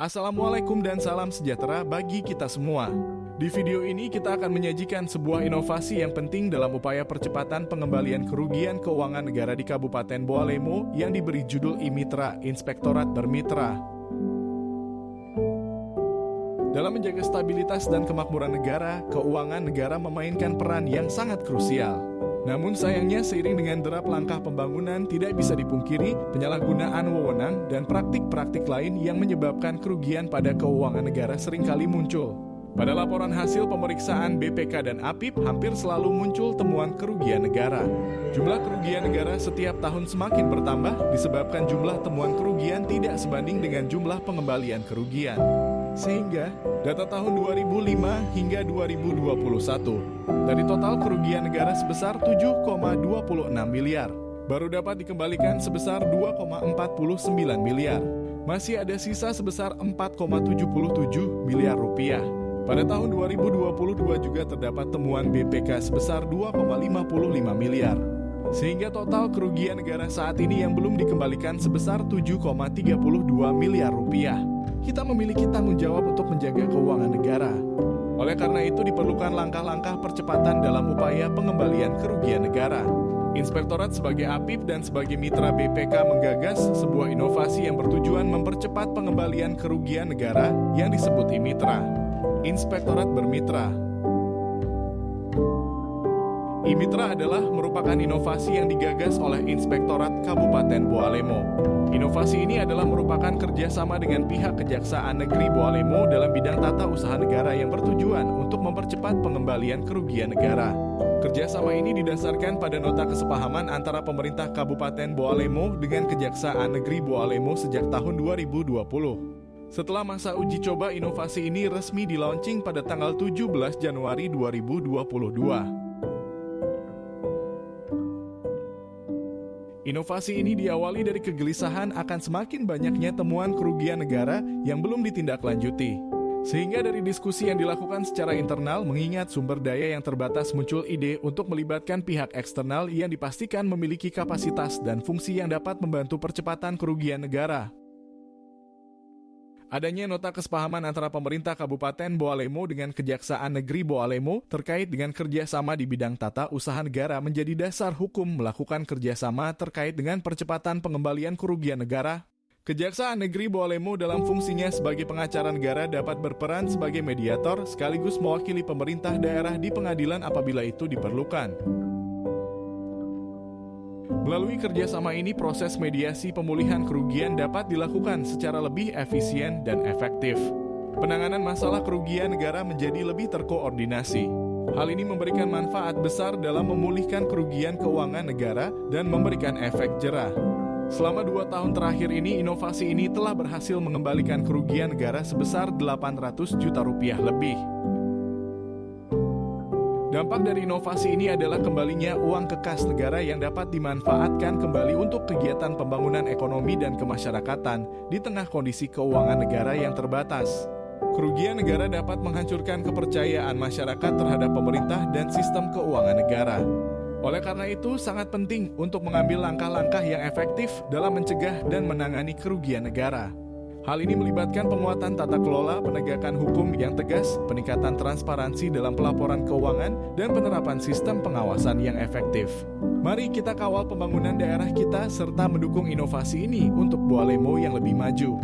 Assalamualaikum dan salam sejahtera bagi kita semua. Di video ini kita akan menyajikan sebuah inovasi yang penting dalam upaya percepatan pengembalian kerugian keuangan negara di Kabupaten Boalemo yang diberi judul IMITRA, Inspektorat Bermitra. Dalam menjaga stabilitas dan kemakmuran negara, keuangan negara memainkan peran yang sangat krusial. Namun sayangnya seiring dengan derap langkah pembangunan tidak bisa dipungkiri penyalahgunaan wewenang dan praktik-praktik lain yang menyebabkan kerugian pada keuangan negara seringkali muncul. Pada laporan hasil pemeriksaan BPK dan APIP hampir selalu muncul temuan kerugian negara. Jumlah kerugian negara setiap tahun semakin bertambah disebabkan jumlah temuan kerugian tidak sebanding dengan jumlah pengembalian kerugian. Sehingga, data tahun 2005 hingga 2021, dari total kerugian negara sebesar 7,26 miliar, baru dapat dikembalikan sebesar 2,49 miliar. Masih ada sisa sebesar 4,77 miliar rupiah. Pada tahun 2022 juga terdapat temuan BPK sebesar 2,55 miliar. Sehingga total kerugian negara saat ini yang belum dikembalikan sebesar 7,32 miliar rupiah. Kita memiliki tanggung jawab untuk menjaga keuangan negara. Oleh karena itu diperlukan langkah-langkah percepatan dalam upaya pengembalian kerugian negara. Inspektorat sebagai APIP dan sebagai mitra BPK menggagas sebuah inovasi yang bertujuan mempercepat pengembalian kerugian negara yang disebut IMITRA, Inspektorat Bermitra. IMITRA adalah merupakan inovasi yang digagas oleh Inspektorat Kabupaten Boalemo. Inovasi ini adalah merupakan kerjasama dengan pihak Kejaksaan Negeri Boalemo dalam bidang tata usaha negara yang bertujuan untuk mempercepat pengembalian kerugian negara. Kerjasama ini didasarkan pada nota kesepahaman antara pemerintah Kabupaten Boalemo dengan Kejaksaan Negeri Boalemo sejak tahun 2020. Setelah masa uji coba, inovasi ini resmi di-launching pada tanggal 17 Januari 2022. Inovasi ini diawali dari kegelisahan akan semakin banyaknya temuan kerugian negara yang belum ditindaklanjuti. Sehingga dari diskusi yang dilakukan secara internal mengingat sumber daya yang terbatas muncul ide untuk melibatkan pihak eksternal yang dipastikan memiliki kapasitas dan fungsi yang dapat membantu percepatan kerugian negara. Adanya nota kesepahaman antara pemerintah Kabupaten Boalemo dengan Kejaksaan Negeri Boalemo terkait dengan kerjasama di bidang tata usaha negara menjadi dasar hukum melakukan kerjasama terkait dengan percepatan pengembalian kerugian negara. Kejaksaan Negeri Boalemo dalam fungsinya sebagai pengacara negara dapat berperan sebagai mediator sekaligus mewakili pemerintah daerah di pengadilan apabila itu diperlukan. Melalui kerjasama ini, proses mediasi pemulihan kerugian dapat dilakukan secara lebih efisien dan efektif. Penanganan masalah kerugian negara menjadi lebih terkoordinasi. Hal ini memberikan manfaat besar dalam memulihkan kerugian keuangan negara dan memberikan efek jerah. Selama 2 tahun terakhir ini, inovasi ini telah berhasil mengembalikan kerugian negara sebesar 800 juta rupiah lebih. Dampak dari inovasi ini adalah kembalinya uang ke kas negara yang dapat dimanfaatkan kembali untuk kegiatan pembangunan ekonomi dan kemasyarakatan di tengah kondisi keuangan negara yang terbatas. Kerugian negara dapat menghancurkan kepercayaan masyarakat terhadap pemerintah dan sistem keuangan negara. Oleh karena itu, sangat penting untuk mengambil langkah-langkah yang efektif dalam mencegah dan menangani kerugian negara. Hal ini melibatkan penguatan tata kelola, penegakan hukum yang tegas, peningkatan transparansi dalam pelaporan keuangan, dan penerapan sistem pengawasan yang efektif. Mari kita kawal pembangunan daerah kita serta mendukung inovasi ini untuk Boalemo yang lebih maju.